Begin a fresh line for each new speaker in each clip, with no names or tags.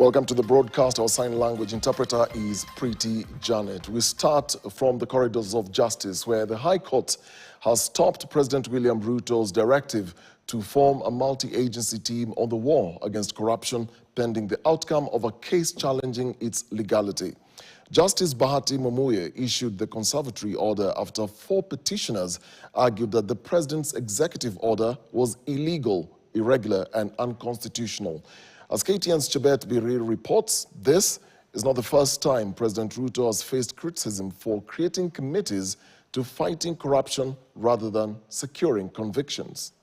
Welcome to the broadcast. Our sign language interpreter is Pretty Janet. We start from the corridors of justice, where the High Court has stopped President William Ruto's directive to form a multi-agency team on the war against corruption, pending the outcome of a case challenging its legality. Justice Bahati Mwamuye issued the conservatory order after 4 petitioners argued that the president's executive order was illegal, irregular, and unconstitutional. As KTN's Chebet Birir reports, this is not the first time President Ruto has faced criticism for creating committees to fighting corruption rather than securing convictions.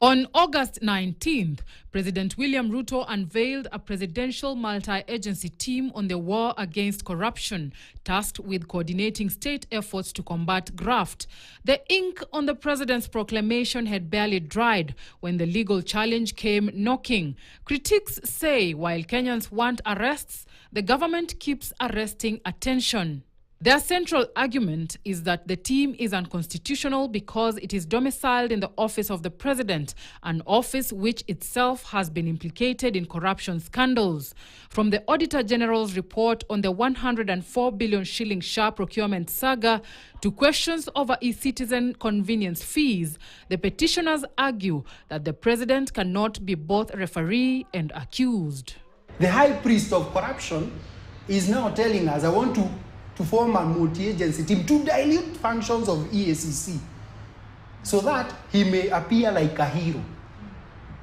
On August 19th, President William Ruto unveiled a presidential multi-agency team on the war against corruption, tasked with coordinating state efforts to combat graft. The ink on the president's proclamation had barely dried when the legal challenge came knocking. Critics say while Kenyans want arrests, the government keeps arresting attention. Their central argument is that the team is unconstitutional because it is domiciled in the office of the president, an office which itself has been implicated in corruption scandals. From the Auditor General's report on the 104 billion shilling SHA procurement saga to questions over e-citizen convenience fees, the petitioners argue that the president cannot be both referee and accused.
The high priest of corruption is now telling us, I want to form a multi-agency team to dilute functions of EACC so that he may appear like a hero.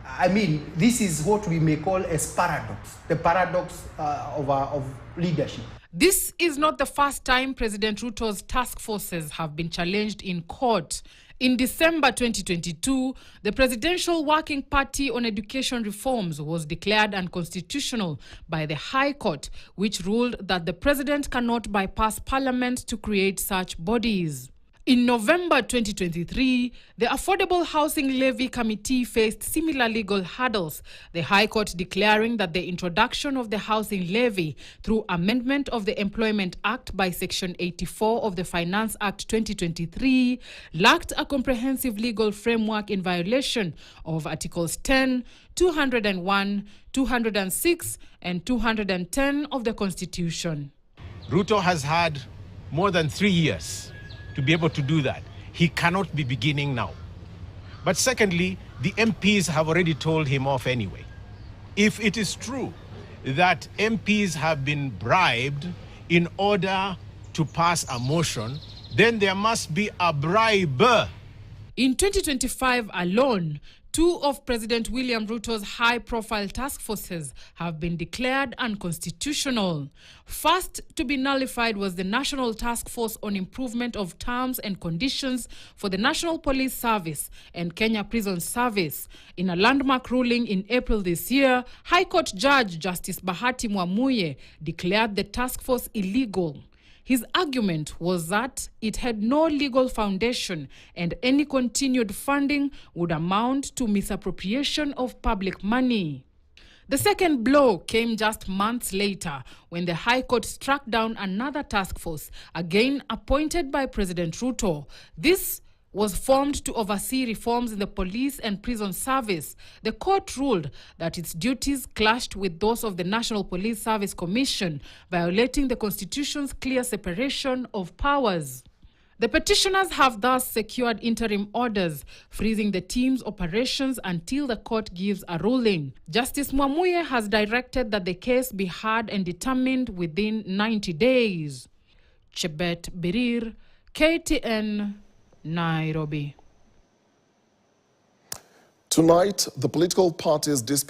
I mean, this is what we may call as paradox, the paradox of leadership.
This is not the first time President Ruto's task forces have been challenged in court. In December 2022, the Presidential Working Party on Education Reforms was declared unconstitutional by the High Court, which ruled that the president cannot bypass Parliament to create such bodies. In November 2023, the Affordable Housing Levy Committee faced similar legal hurdles, the High Court declaring that the introduction of the housing levy through amendment of the Employment Act by Section 84 of the Finance Act 2023 lacked a comprehensive legal framework in violation of Articles 10, 201, 206, and 210 of the Constitution.
Ruto has had more than 3 years to be able to do that. He cannot be beginning now. But secondly, the MPs have already told him off anyway. If it is true that MPs have been bribed in order to pass a motion, then there must be a bribe.
In 2025 alone, 2 of President William Ruto's high-profile task forces have been declared unconstitutional. First to be nullified was the National Task Force on Improvement of Terms and Conditions for the National Police Service and Kenya Prison Service. In a landmark ruling in April this year, High Court Judge Justice Bahati Mwamuye declared the task force illegal. His argument was that it had no legal foundation and any continued funding would amount to misappropriation of public money. The second blow came just months later when the High Court struck down another task force, again appointed by President Ruto. This was formed to oversee reforms in the police and prison service. The court ruled that its duties clashed with those of the National Police Service Commission, violating the Constitution's clear separation of powers. The petitioners have thus secured interim orders, freezing the team's operations until the court gives a ruling. Justice Mwamuye has directed that the case be heard and determined within 90 days. Chebet Birir, KTN, Nairobi.
Tonight, the political parties dispute